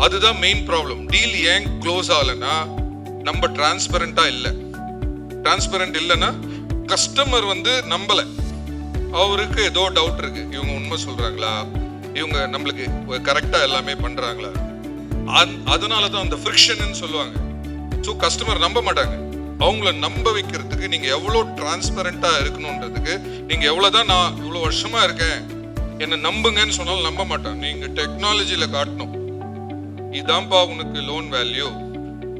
அதுதான் மெயின் ப்ராப்ளம். டீல் ஏன் க்ளோஸ் ஆகலன்னா நம்ம டிரான்ஸ்பரண்டா இல்ல. டிரான்ஸ்பரண்ட் இல்லைன்னா கஸ்டமர் வந்து நம்பல, அவருக்கு ஏதோ டவுட் இருக்கு, இவங்க உண்மை சொல்றாங்களா, இவங்க நம்மளுக்கு கரெக்டா எல்லாமே பண்றாங்களா. அதனாலதான் அந்த ஃப்ரிக்ஷன் சொல்லுவாங்க. ஸோ கஸ்டமர் நம்ப மாட்டாங்க. அவங்கள நம்ப வைக்கிறதுக்கு நீங்க எவ்வளவு டிரான்ஸ்பரண்டா இருக்கணும்ன்றதுக்கு, நீங்க எவ்வளவுதான் நான் இவ்வளவு வருஷமா இருக்கேன் என்ன நம்புங்கன்னு சொன்னாலும் நம்ப மாட்டான். நீங்க டெக்னாலஜில காட்டணும், இதான்பா உனக்கு லோன் வேல்யூ,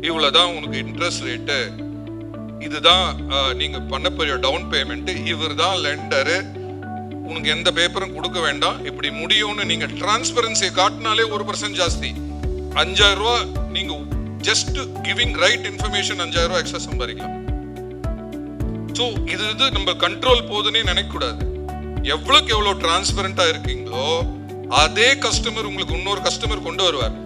இவ்வளவுதான் உனக்கு இன்ட்ரெஸ்ட் ரேட்டு, இதுதான் நீங்க பண்ண போற டவுன் பேமெண்ட், இவர் தான் லெண்டரு, உனக்கு எந்த பேப்பரும் கொடுக்க வேண்டாம், இப்படி முடியும்னு நீங்க டிரான்ஸ்பரன்சியை காட்டினாலே 1% ஜாஸ்தி. 5,000 ரூபாய் நீங்க ஜஸ்ட் கிவிங் ரைட் இன்ஃபர்மேஷன் 5,000 ரூபாய் எக்ஸ்ட்ரா சம்பாதிக்கலாம். ஸோ இது நம்ம கண்ட்ரோல் போதுன்னே நினைக்க கூடாது. எவ்வளவுக்கு எவ்வளவு டிரான்ஸ்பரண்டா இருக்கீங்களோ அதே கஸ்டமர் உங்களுக்கு இன்னொரு கஸ்டமர் கொண்டு வருவார்.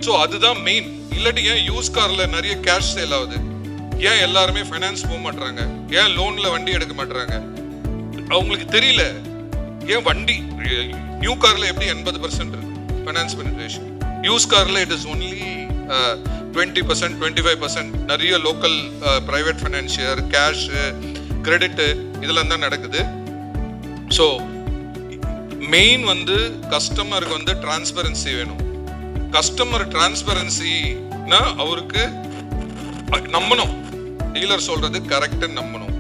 ஸோ அதுதான் மெயின். இல்லாட்டி ஏன் யூஸ் கார்ல நிறைய கேஷ் சேல் ஆகுது? ஏன் எல்லாருமே ஃபைனான்ஸ் போக மாட்டாங்க? ஏன் லோன்ல வண்டி எடுக்க மாட்டாங்க? அவங்களுக்கு தெரியல. ஏன் வண்டி நியூ கார்ல எப்படி 80% ஃபைனான்ஸ் பெனிட்ரேஷன், யூஸ் கார்ல இட் இஸ் ஒன்லி 20% 25%. நிறைய local private financier, cash, credit இதெல்லாம் தான் நடக்குது. ஸோ மெயின் வந்து கஸ்டமருக்கு வந்து டிரான்ஸ்பரன்சி வேணும். கஸ்டமர் டிரான்ஸ்பரன்சினா அவருக்கு நம்பணும், டீலர் சொல்றது கரெக்ட் நம்பணும்.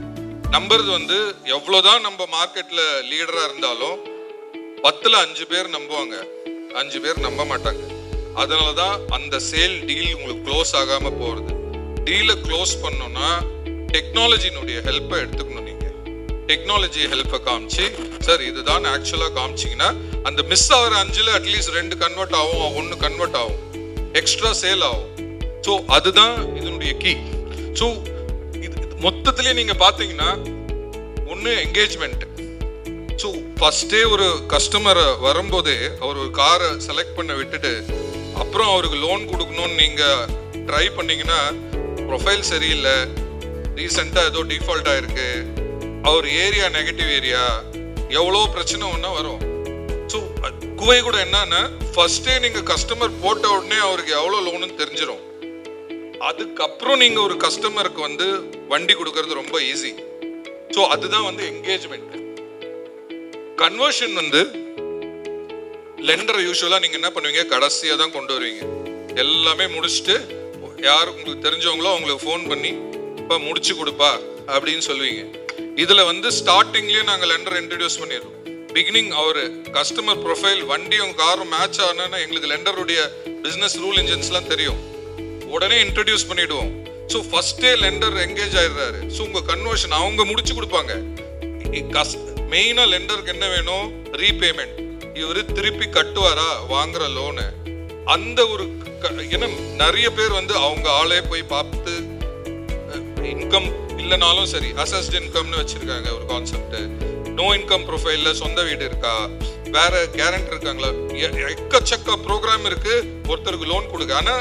நம்புறது வந்து எவ்வளவுதான் நம்ம மார்க்கெட்ல லீடரா இருந்தாலும் 10ல் 5 பேர் நம்புவாங்க, 5 பேர் நம்ப மாட்டாங்க. அதனாலதான் அந்த சேல் டீல் உங்களுக்கு க்ளோஸ் ஆகாம போறது. டீலை க்ளோஸ் பண்ணோம்னா டெக்னாலஜினுடைய ஹெல்ப்பை எடுத்துக்கணும். நீங்க டெக்னாலஜி ஹெல்ப்பை காமிச்சு, சார் இதுதான் ஆக்சுவலா காமிச்சிங்கன்னா அந்த மிஸ் ஆகிற 5ல் அட்லீஸ்ட் 2 கன்வெர்ட் ஆகும், 1 கன்வெர்ட் ஆகும், எக்ஸ்ட்ரா சேல் ஆகும். ஸோ அதுதான் இதனுடைய கீ. ஸோ மொத்தத்திலே நீங்க பாத்தீங்கன்னா ஒண்ணு என்கேஜ்மெண்ட். ஸோ ஃபர்ஸ்டே ஒரு கஸ்டமர் வரும்போதே அவர் ஒரு காரை செலக்ட் பண்ண விட்டுட்டு அப்புறம் அவருக்கு லோன் கொடுக்கணும்னு நீங்க ட்ரை பண்ணீங்கன்னா ப்ரொஃபைல் சரியில்லை, ரீசெண்டா ஏதோ டிஃபால்ட் ஆயிருக்கு, அவர் ஏரியா நெகட்டிவ் ஏரியா, எவ்வளோ பிரச்சனை ஒன்றா வரும். ஸோ குவை கூட என்னன்னா ஃபர்ஸ்டே நீங்க கஸ்டமர் போட்ட உடனே அவருக்கு எவ்வளோ லோனுன்னு தெரிஞ்சிடும். அதுக்கப்புறம் நீங்க ஒரு கஸ்டமருக்கு வந்து வண்டி கொடுக்கறது ரொம்ப ஈஸி. ஸோ அதுதான் வந்து என்கேஜ்மெண்ட். கன்வர்ஷன் வந்து லெண்டர் யூஸ்வலா நீங்க என்ன பண்ணுவீங்க, கடைசியா தான் கொண்டு வருவீங்க. எல்லாமே முடிச்சுட்டு யாரு உங்களுக்கு தெரிஞ்சவங்களோ அவங்களுக்கு ஃபோன் பண்ணி இப்போ முடிச்சு கொடுப்பா அப்படின்னு சொல்லுவீங்க. இதுல வந்து ஸ்டார்டிங்லயே நாங்க லெண்டர் இன்ட்ரடியூஸ் பண்ணிடுறோம். பிகினிங் அவர் கஸ்டமர் ப்ரொஃபைல் வண்டியும் காரும் மேட்ச் ஆனா எங்களுக்கு லெண்டருடைய பிசினஸ் ரூல் இன்ஜின்ஸ்லாம் தெரியும், உடனே இன்ட்ரடியூஸ் பண்ணிடுவோம். ஸோ ஃபர்ஸ்டே லெண்டர் என்கேஜ் ஆயிடுறாரு. ஸோ உங்க கன்வர்ஷன் அவங்க முடிச்சு கொடுப்பாங்க. மெயினா லெண்டருக்கு என்ன வேணும், ரீபேமெண்ட். இவரு திருப்பி கட்டுவாரா வாங்குற லோனு. அந்த ஒரு ஏன்னா நிறைய பேர் வந்து அவங்க ஆளே போய் பார்த்து இன்கம் இல்லைனாலும் சரி அசஸ்ட் இன்கம்னு வச்சிருக்காங்க ஒரு கான்செப்ட். நோ இன்கம் ப்ரொஃபைல்ல சொந்த வீடு இருக்கா, வேற கேரண்டர் இருக்காங்களா, எக்கச்சக்க ப்ரோக்ராம் இருக்கு ஒருத்தருக்கு லோன் கொடுக்க. ஆனா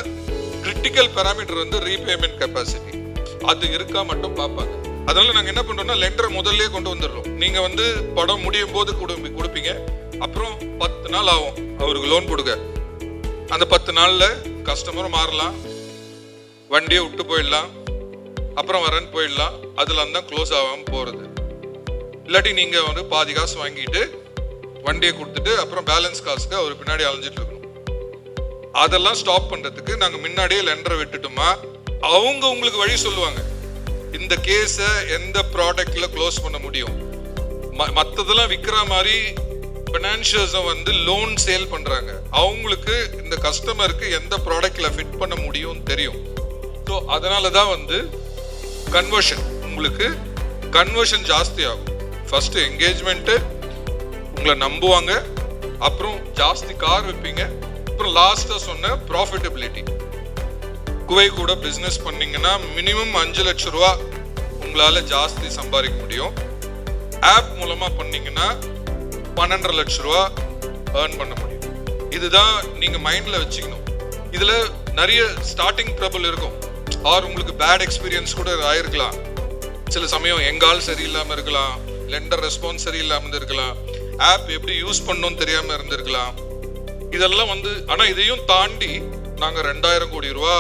கிரிட்டிக்கல் பேராமீட்டர் வந்து ரீபேமெண்ட் கெப்பாசிட்டி அது இருக்கா மட்டும் பார்ப்பாங்க. அதனால நாங்க என்ன பண்றோம்னா லெண்டரை முதல்ல கொண்டு வந்துடுறோம். நீங்க வந்து படம் முடியும் போது கொடுப்பீங்க, அப்புறம் 10 நாள் ஆகும் அவருக்கு லோன் கொடுக்க. அந்த 10 நாள்ல கஸ்டமரும் மாறலாம், வண்டியை விட்டு போயிடலாம், அப்புறம் வரன்னு போயிடலாம். அதுல தான் க்ளோஸ் ஆகாம போறது. இல்லாட்டி நீங்க வந்து பாதி காசு வாங்கிட்டு வண்டியை கொடுத்துட்டு அப்புறம் பேலன்ஸ் காசுக்கு அவர் பின்னாடி அலைஞ்சிட்டு இருக்கணும். அதெல்லாம் ஸ்டாப் பண்றதுக்கு நாங்க முன்னாடியே லெண்டரை விட்டுட்டோமா அவங்க உங்களுக்கு வழி சொல்லுவாங்க. இந்த கேஸை எந்த ப்ராடக்ட்ல க்ளோஸ் பண்ண முடியும், மற்றதெல்லாம் விற்கிற மாதிரி ஃபினான்ஷியல்ஸை வந்து லோன் சேல் பண்றாங்க, அவங்களுக்கு இந்த கஸ்டமருக்கு எந்த ப்ராடக்ட்ல ஃபிட் பண்ண முடியும் தெரியும். ஸோ அதனால தான் வந்து கன்வர்ஷன் உங்களுக்கு கன்வர்ஷன் ஜாஸ்தி ஆகும். ஃபர்ஸ்ட் என்கேஜ்மெண்ட்டு, உங்களை நம்புவாங்க, அப்புறம் ஜாஸ்தி கார் விற்பீங்க, அப்புறம் லாஸ்ட்டாக சொன்ன ப்ராஃபிட்டபிலிட்டி. குவை கூட பிஸ்னஸ் பண்ணீங்கன்னா மினிமம் 5 லட்ச ரூபா உங்களால் ஜாஸ்தி சம்பாதிக்க முடியும். ஆப் மூலமாக பண்ணீங்கன்னா 12.5 லட்ச ரூபா ஏர்ன் பண்ண முடியும். இதுதான் நீங்கள் மைண்டில் வச்சுக்கணும். இதில் நிறைய ஸ்டார்டிங் ட்ரபிள் இருக்கும், ஆர் உங்களுக்கு பேட் எக்ஸ்பீரியன்ஸ் கூட ஆயிருக்கலாம். சில சமயம் எங்கால் சரியில்லாமல் இருக்கலாம், லெண்டர் ரெஸ்பான்ஸ் சரியில்லாமல் இருக்கலாம், ஆப் எப்படி யூஸ் பண்ணணும்னு தெரியாமல் இருந்திருக்கலாம். இதெல்லாம் ஆனால் இதையும் தாண்டி நாங்கள் 2000 கோடி ரூபா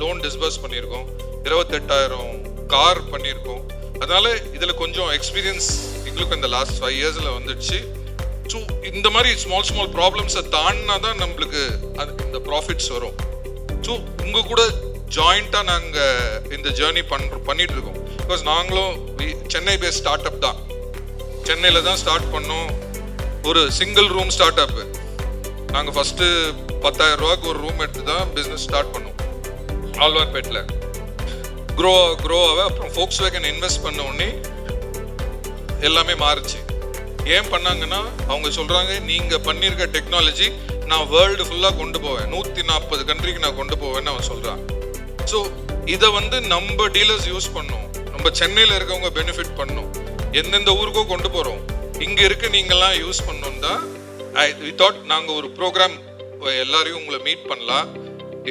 லோன் டிஸ்பர்ஸ் பண்ணியிருக்கோம், 28,000 கார் பண்ணியிருக்கோம். அதனால இதில் கொஞ்சம் எக்ஸ்பீரியன்ஸ் எங்களுக்கு இந்த லாஸ்ட் 5 இயர்ஸில் வந்துடுச்சு. ஸோ இந்த மாதிரி ஸ்மால் ப்ராப்ளம்ஸை தாண்டினா தான் நம்மளுக்கு இந்த ப்ராஃபிட்ஸ் வரும். ஸோ உங்கள் கூட ஜாயிண்டாக நாங்கள் இந்த ஜேர்னி பண்ணிட்டு இருக்கோம். பிகாஸ் நாங்களும் சென்னை பேஸ் ஸ்டார்ட் அப் தான், சென்னையில் தான் ஸ்டார்ட் பண்ணோம். ஒரு சிங்கிள் ரூம் ஸ்டார்ட் அப்பு. நாங்கள் ஃபஸ்ட்டு 10,000 ரூபாய்க்கு ஒரு ரூம் எடுத்து தான் பிஸ்னஸ் ஸ்டார்ட் பண்ணோம் ஆழ்வார்பேட்டில். க்ரோவாக அப்புறம் ஃபோக்ஸ்வேகன் இன்வெஸ்ட் பண்ண உடனே எல்லாமே மாறுச்சு. ஏன் பண்ணாங்கன்னா அவங்க சொல்கிறாங்க, நீங்கள் பண்ணியிருக்க டெக்னாலஜி நான் வேர்ல்டு ஃபுல்லாக கொண்டு போவேன், 140 கண்ட்ரிக்கு நான் கொண்டு போவேன்னு அவன் சொல்கிறான். ஸோ இதை நம்ம டீலர்ஸ் யூஸ் பண்ணோம், நம்ம சென்னையில் இருக்கவங்க பெனிஃபிட் பண்ணோம், எந்தெந்த ஊருக்கோ கொண்டு போகிறோம், இங்கே இருக்க நீங்கள்லாம் யூஸ் பண்ணோம் தான். வி தாட் நாங்கள் ஒரு ப்ரோக்ராம் எல்லாரையும் உங்களை மீட் பண்ணலாம்.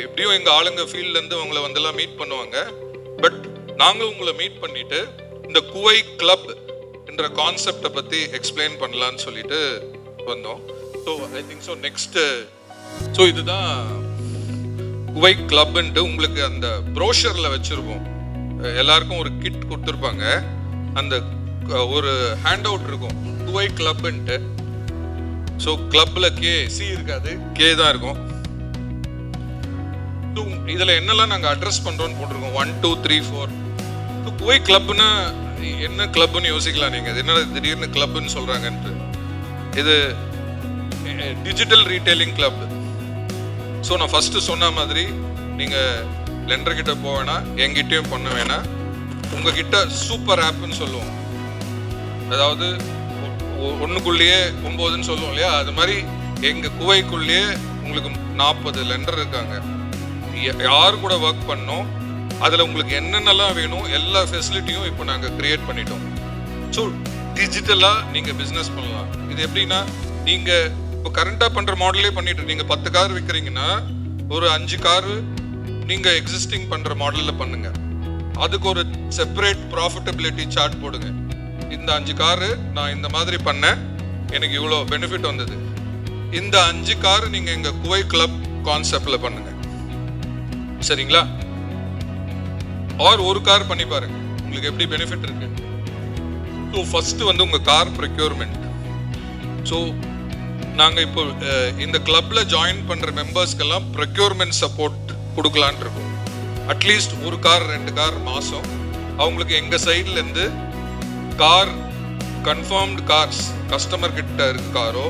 எப்படியும் எங்கள் ஆளுங்க ஃபீல்ட்லேருந்து உங்களை வந்துலாம் மீட் பண்ணுவாங்க. பட் நாங்கள் உங்களை மீட் பண்ணிட்டு இந்த குவை கிளப் என்ற கான்செப்டை பற்றி எக்ஸ்பிளைன் பண்ணலான்னு சொல்லிட்டு வந்தோம். So I think so next so இதுதான் குவை கிளப்ன்ட்டு உங்களுக்கு அந்த ப்ரோஷரில் வச்சுருப்போம். எல்லாருக்கும் ஒரு கிட் கொடுத்துருப்பாங்க, அந்த ஒரு ஹேண்ட் அவுட் இருக்கும் குவை கிளப்ன்ட்டு. ஸோ கிளப்பில் சி இருக்காது, கே தான் இருக்கும். ஸோ இதில் என்னெல்லாம் நாங்கள் அட்ரஸ் பண்ணுறோன்னு போட்டிருக்கோம், 1 2 3 4. ஸோ குவை கிளப்னா என்ன கிளப்னு யோசிக்கலாம் நீங்கள், இது என்ன திடீர்னு கிளப்னு சொல்கிறாங்கன்ட்டு. இது டிஜிட்டல் ரீட்டைலிங் கிளப். ஸோ நான் ஃபஸ்ட்டு சொன்ன மாதிரி நீங்கள் லெண்டர்கிட்ட போக வேணாம், எங்கிட்டையும் பண்ண வேணாம். உங்ககிட்ட சூப்பர் ஆப்னு சொல்லுவோம், அதாவது 1க்குள்ளேயே 9ன்னு சொல்லுவோம் இல்லையா, அது மாதிரி எங்கள் குவைக்குள்ளேயே உங்களுக்கு 40 லெண்டர் இருக்காங்க. யார் கூட ஒர்க் பண்ணோம், அதில் உங்களுக்கு என்னென்னலாம் வேணும் எல்லா ஃபெசிலிட்டியும் இப்போ நாங்கள் க்ரியேட் பண்ணிட்டோம். ஸோ டிஜிட்டலாக நீங்கள் பிஸ்னஸ் பண்ணலாம். இது எப்படின்னா, நீங்கள் இப்போ கரண்ட்டாக பண்ணுற மாடலே பண்ணிட்டு நீங்கள் 10 கார் விற்கிறீங்கன்னா ஒரு 5 காரு நீங்கள் எக்ஸிஸ்டிங் பண்ணுற மாடலில் பண்ணுங்க. அதுக்கு ஒரு செப்பரேட் ப்ராஃபிட்டபிலிட்டி சார்ட் போடுங்க. இந்த 5 காரு நான் இந்த மாதிரி பண்ணேன், எனக்கு இவ்வளோ பெனிஃபிட் வந்தது. இந்த 5 காரு நீங்கள் எங்கள் குவை கிளப் கான்செப்டில் பண்ணுங்க, சரிங்களா? ஆர் ஒரு கார் பண்ணி பாருங்க, உங்களுக்கு எப்படி பெனிஃபிட் இருக்கு. ஸோ ஃபஸ்ட்டு உங்கள் கார் ப்ரொக்யூர்மெண்ட். ஸோ நாங்கள் இப்போ இந்த கிளப்ல ஜாயின் பண்ணுற மெம்பர்ஸ்க்கெல்லாம் ப்ரொக்யூர்மெண்ட் சப்போர்ட் கொடுக்கலான் இருக்கோம். அட்லீஸ்ட் 1 கார் 2 கார் மாதம் அவங்களுக்கு எங்கள் சைட்லேருந்து கார் கன்ஃபார்ம்டு கார்ஸ், கஸ்டமர் கிட்ட இருக்க காரோ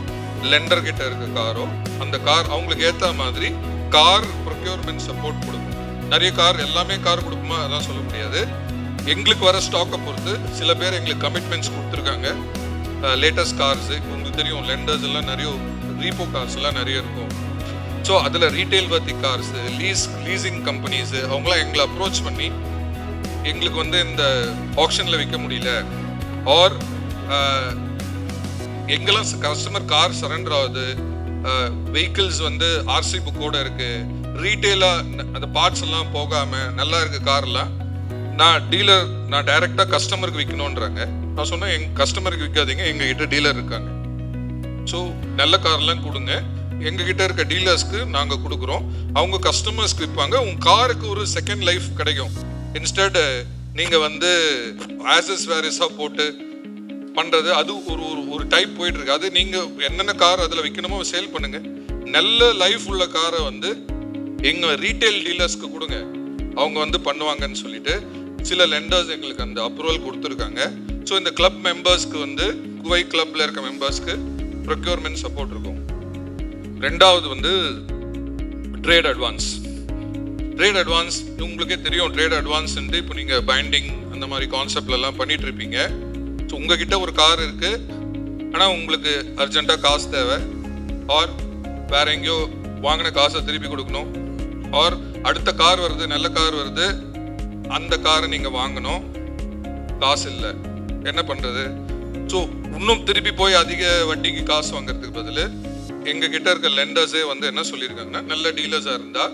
லெண்டர் கிட்ட இருக்க காரோ, அந்த கார் அவங்களுக்கு ஏற்ற மாதிரி கார் ப்ரொக்யூர்மெண்ட் சப்போர்ட் கொடுக்கும். நிறைய கார் எல்லாமே கார் கொடுக்குமா அதான் சொல்ல முடியாது. எங்களுக்கு வர ஸ்டாக்கை பொறுத்து சில பேர் எங்களுக்கு கமிட்மெண்ட்ஸ் கொடுத்துருக்காங்க. லேட்டஸ்ட் கார்ஸு உங்களுக்கு தெரியும், லெண்டர்ஸ் எல்லாம் நிறைய ரீப்போ கார்ஸ் எல்லாம் நிறைய இருக்கும். ஸோ அதில் ரீட்டைல் வர்த்தி கார்ஸு, லீசிங் கம்பெனிஸு அவங்களாம் எங்களை அப்ரோச் பண்ணி எங்களுக்கு இந்த ஆக்ஷனில் விற்க முடியல, ஆர் எங்கெல்லாம் கஸ்டமர் கார் சரண்டர் ஆகுது, வெஹிக்கிள்ஸ் ஆர்சி புக்கோட இருக்கு, ரீட்டெயிலாக அந்த பார்ட்ஸ் எல்லாம் போகாமல் நல்லா இருக்கு கார்லாம், நான் டைரெக்டாக கஸ்டமருக்கு விற்கணுன்றாங்க. நான் சொன்னேன், எங்கள் கஸ்டமருக்கு விற்காதீங்க, எங்ககிட்ட டீலர் இருக்காங்க. ஸோ நல்ல கார்லாம் கொடுங்க, எங்ககிட்ட இருக்க டீலர்ஸ்க்கு நாங்கள் கொடுக்குறோம், அவங்க கஸ்டமர்ஸ்க்கு விற்பாங்க. உங்கள் காருக்கு ஒரு செகண்ட் லைஃப் கிடைக்கும். இன்ஸ்டட் நீங்கள் ஆசஸ் வேரிஸாக போட்டு பண்ணுறது, அது ஒரு டைப் போயிட்டு இருக்கு. அது நீங்கள் என்னென்ன கார் அதில் விற்கணுமோ சேல் பண்ணுங்க. நல்ல லைஃப் உள்ள காரை எங்கள் ரீட்டைல் டீலர்ஸ்க்கு கொடுங்க, அவங்க பண்ணுவாங்கன்னு சொல்லிட்டு சில லெண்டர்ஸ் எங்களுக்கு அந்த அப்ரூவல் கொடுத்துருக்காங்க. ஸோ இந்த கிளப் மெம்பர்ஸ்க்கு குவை கிளப்ல இருக்க மெம்பர்ஸ்க்கு ப்ரொக்யூர்மெண்ட் சப்போர்ட் இருக்கும். ரெண்டாவது ட்ரேட் அட்வான்ஸ். ட்ரேட் உங்களுக்கே தெரியும், ட்ரேட் அட்வான்ஸ் இப்போ நீங்கள் பைண்டிங் அந்த மாதிரி கான்செப்ட்லாம் பண்ணிட்டு இருப்பீங்க. ஸோ உங்ககிட்ட ஒரு கார் இருக்கு, ஆனால் உங்களுக்கு அர்ஜென்ட்டாக காசு தேவை, ஆர் வேற எங்கேயோ வாங்கின காசை திருப்பி கொடுக்கணும், ஆர் அடுத்த கார் வருது, நல்ல கார் வருது, அந்த காரை நீங்கள் வாங்கணும், காசு இல்லை, என்ன பண்ணுறது? ஸோ இன்னும் திருப்பி போய் அதிக வட்டிக்கு காசு வாங்குறதுக்கு பதில் எங்ககிட்ட இருக்க லெண்டர்ஸே வந்து என்ன சொல்லியிருக்காங்கன்னா, நல்ல டீலர்ஸாக இருந்தால்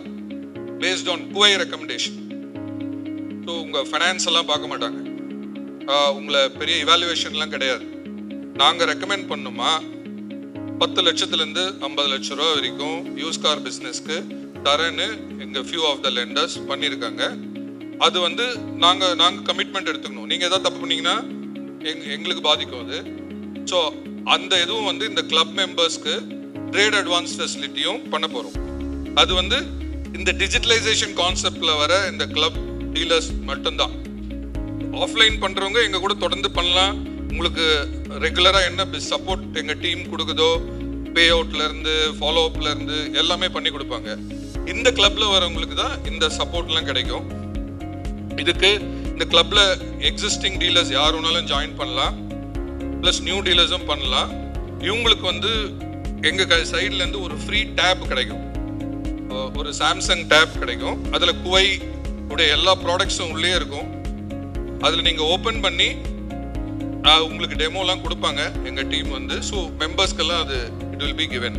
பேஸ்ட் ஆன் குவை ரெக்கமெண்டேஷன். ஸோ உங்கள் ஃபைனான்ஸ் எல்லாம் பார்க்க மாட்டாங்க, உங்களை பெரிய இவாலுவேஷன்லாம் கிடையாது. நாங்கள் ரெக்கமெண்ட் பண்ணுமா 10 லட்சத்துலேருந்து 50 லட்ச ரூபா வரைக்கும் யூஸ் கார் பிஸ்னஸ்க்கு தரேன்னு எங்கள் ஃபியூ ஆஃப் த லெண்டர்ஸ் பண்ணியிருக்காங்க. அது வந்து நாங்கள் கமிட்மெண்ட் எடுத்துக்கணும். நீங்கள் எதாவது தப்பு பண்ணீங்கன்னா எங்களுக்கு பாதிக்கும் அது. ஸோ அந்த இதுவும் வந்து இந்த கிளப் மெம்பர்ஸ்க்கு ட்ரேட் அட்வான்ஸ் ஃபெசிலிட்டியும் பண்ண போகிறோம். அது வந்து இந்த டிஜிட்டலைசேஷன் கான்செப்டில் வர இந்த கிளப் டீலர்ஸ் மட்டும்தான். ஆஃப்லைன் பண்ணுறவங்க எங்கள் கூட தொடர்ந்து பண்ணலாம். உங்களுக்கு ரெகுலராக என்ன சப்போர்ட் எங்கள் டீம் கொடுக்குதோ, பே அவுட்லேருந்து ஃபாலோ அப்லேருந்து எல்லாமே பண்ணி கொடுப்பாங்க. இந்த கிளப்பில் வரவங்களுக்கு தான் இந்த சப்போர்ட்லாம் கிடைக்கும். இதுக்கு இந்த கிளப்பில் எக்ஸிஸ்டிங் டீலர்ஸ் யார் வேணாலும் ஜாயின் பண்ணலாம், ப்ளஸ் நியூ டீலர்ஸும் பண்ணலாம். இவங்களுக்கு வந்து எங்கள் சைட்லேருந்து ஒரு ஃப்ரீ டேப் கிடைக்கும், ஒரு சாம்சங் டேப் கிடைக்கும். அதில் குவை உடைய எல்லா ப்ராடக்ட்ஸும் உள்ளே இருக்கும். அதில் நீங்கள் ஓப்பன் பண்ணி உங்களுக்கு டெமோலாம் கொடுப்பாங்க எங்கள் டீம் வந்து. ஸோ மெம்பர்ஸ்க்கெல்லாம் அது இட் வில் பி கிவன்.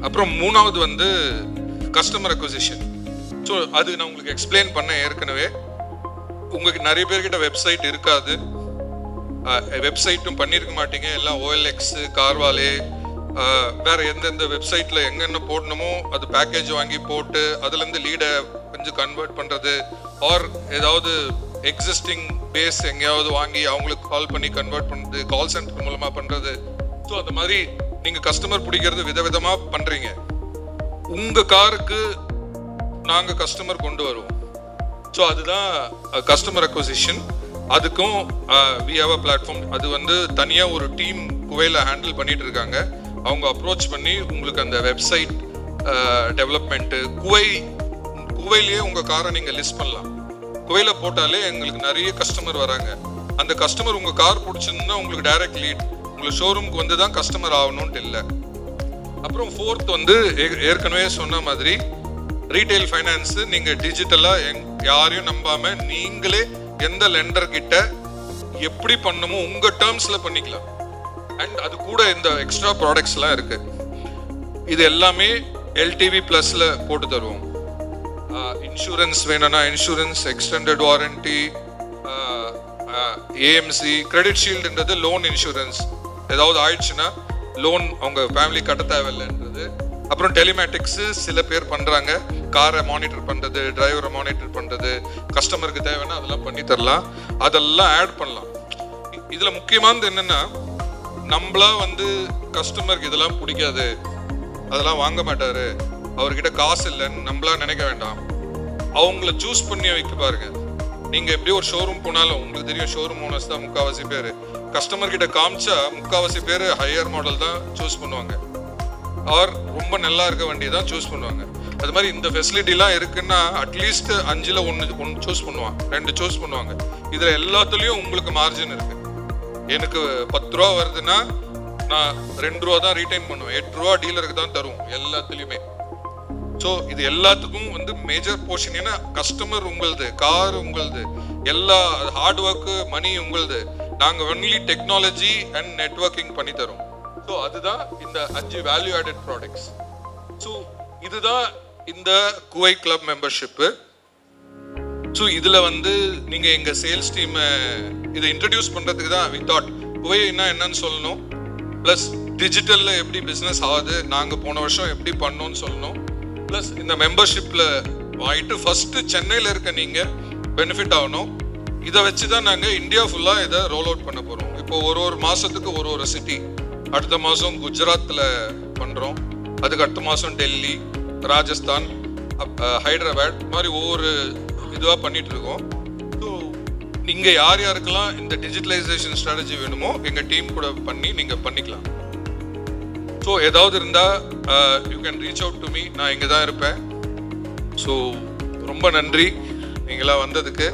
அப்புறம் மூணாவது வந்து கஸ்டமர் அக்விசிஷன். ஸோ அது நான் உங்களுக்கு எக்ஸ்பிளைன் பண்ண ஏற்கனவே. உங்களுக்கு நிறைய பேர்கிட்ட வெப்சைட் இருக்காது, வெப்சைட்டும் பண்ணியிருக்க மாட்டீங்க. எல்லாம் OLX, கார்வாலே, வேற எந்தெந்த வெப்சைட்டில் எங்கென்ன போடணுமோ அது பேக்கேஜ் வாங்கி போட்டு அதுலேருந்து லீடை கொஞ்சம் கன்வெர்ட் பண்ணுறது, ஆர் ஏதாவது எக்ஸிஸ்டிங் பேஸ் எங்கேயாவது வாங்கி அவங்களுக்கு கால் பண்ணி கன்வெர்ட் பண்ணுறது, கால் சென்டர் மூலமாக பண்ணுறது. ஸோ அந்த மாதிரி நீங்கள் கஸ்டமர் பிடிக்கிறது விதவிதமாக பண்ணுறீங்க. உங்கள் காருக்கு நாங்கள் கஸ்டமர் கொண்டு வருவோம். ஸோ அதுதான் கஸ்டமர் அக்விசிஷன். அதுக்கும் வி ஹேவ் அ பிளாட்ஃபார்ம். அது வந்து தனியாக ஒரு டீம் குவையில் ஹேண்டில் பண்ணிட்டு இருக்காங்க. அவங்க அப்ரோச் பண்ணி உங்களுக்கு அந்த வெப்சைட் டெவலப்மெண்ட்டு, குவையிலேயே உங்கள் காரை நீங்கள் லிஸ்ட் பண்ணலாம். குவையில் போட்டாலே எங்களுக்கு நிறைய கஸ்டமர் வராங்க. அந்த கஸ்டமர் உங்கள் கார் பிடிச்சிருந்தா உங்களுக்கு டைரக்ட் லீட், உங்களுக்கு ஷோரூமுக்கு வந்து தான் கஸ்டமர் ஆகணும்ட்டு இல்லை. அப்புறம் ஃபோர்த் வந்து ஏற்கனவே சொன்ன மாதிரி ரீட்டைல் ஃபைனான்ஸு. நீங்கள் டிஜிட்டலாக யாரையும் நம்பாமல் நீங்களே எந்த லெண்டர் கிட்ட எப்படி பண்ணணுமோ உங்கள் டேர்ம்ஸில் பண்ணிக்கலாம். அண்ட் அது கூட இந்த எக்ஸ்ட்ரா ப்ராடக்ட்ஸ்லாம் இருக்குது. இது எல்லாமே LTV ப்ளஸில் போட்டு தருவோம். இன்சூரன்ஸ் வேணும்னா insurance, extended warranty, AMC, credit ஷீல்டுன்றது லோன் இன்சூரன்ஸ். ஏதாவது ஆயிடுச்சுன்னா லோன் அவங்க ஃபேமிலி கட்ட தேவையில்லைன்றது. அப்புறம் டெலிமேட்டிக்ஸு சில பேர் பண்ணுறாங்க, காரை மானிட்டர் பண்ணுறது, டிரைவரை மானிட்டர் பண்ணுறது, கஸ்டமருக்கு தேவைன்னா அதெல்லாம் பண்ணி தரலாம். அதெல்லாம் ஆட் பண்ணலாம். இதில் முக்கியமானது என்னென்னா, நம்மளா வந்து கஸ்டமருக்கு இதெல்லாம் பிடிக்காது, அதெல்லாம் வாங்க மாட்டாரு, அவர்கிட்ட காசு இல்லைன்னு நம்மளா நினைக்க வேண்டாம். அவங்கள சூஸ் பண்ணி வைக்க பாருங்க. நீங்கள் எப்படி ஒரு ஷோரூம் போனாலும் உங்களுக்கு தெரியும், ஷோரூம் ஓனர்ஸ் தான் முக்கால்வாசி பேர். கஸ்டமர் கிட்ட காமிச்சா முக்கால்வாசி பேர் ஹையர் மாடல் தான் சூஸ் பண்ணுவாங்க, ஆர் ரொம்ப நல்லா இருக்க வண்டியை தான் சூஸ் பண்ணுவாங்க. அது மாதிரி இந்த ஃபெசிலிட்டிலாம் இருக்குன்னா அட்லீஸ்ட் 5ல் 1 சூஸ் பண்ணுவான், 2 சூஸ் பண்ணுவாங்க. இதில் எல்லாத்துலேயும் உங்களுக்கு மார்ஜின் இருக்கு. எனக்கு 10 ரூபா வருதுன்னா நான் 2 ரூபா தான் ரீட்டைன் பண்ணுவேன், 8 ரூபா டீலருக்கு தான் தரும் எல்லாத்துலேயுமே. ஸோ இது எல்லாத்துக்கும் வந்து மேஜர் போர்ஷன். ஏன்னா கஸ்டமர் உங்களது, கார் உங்களது, எல்லா ஹார்ட் ஒர்க்கு, மணி உங்களது. நாங்கள் ஒன்லி டெக்னாலஜி அண்ட் நெட்வொர்க்கிங் பண்ணி தரோம். ஸோ அதுதான் இந்த 5 வேல்யூ ஆடட் ப்ராடக்ட்ஸ். ஸோ இதுதான் இந்த குவை கிளப் மெம்பர்ஷிப்பு. ஸோ இதில் வந்து நீங்கள் எங்கள் சேல்ஸ் டீமை இதை இன்ட்ரடியூஸ் பண்ணுறதுக்கு தான் வி தாட் குவைனா என்னன்னு சொல்லணும், ப்ளஸ் டிஜிட்டலில் எப்படி பிஸ்னஸ் ஆகுது, நாங்கள் போன வருஷம் எப்படி பண்ணோன்னு சொல்லணும், ப்ளஸ் இந்த மெம்பர்ஷிப்பில் ஆகிட்டு ஃபஸ்ட்டு சென்னையில் இருக்க நீங்கள் பெனிஃபிட் ஆகணும். இதை வச்சு தான் நாங்கள் இந்தியா ஃபுல்லாக இதை ரோல் அவுட் பண்ண போகிறோம். இப்போ ஒரு மாதத்துக்கு ஒரு சிட்டி. அடுத்த மாதம் குஜராத்தில் பண்ணுறோம், அதுக்கு அடுத்த மாதம் டெல்லி, ராஜஸ்தான், ஹைதராபாத் மாதிரி ஒவ்வொரு இதுவாக பண்ணிட்டு இருக்கோம். ஸோ நீங்கள் யார் யாருக்கெல்லாம் இந்த டிஜிட்டலைசேஷன் ஸ்ட்ராட்டஜி வேணுமோ எங்கள் டீம் கூட பண்ணி நீங்கள் பண்ணிக்கலாம். ஸோ ஏதாவது இருந்தால் you can reach out to me, நான் இங்கே தான் இருப்பேன். ஸோ ரொம்ப நன்றி நீங்களாம் வந்ததுக்கு.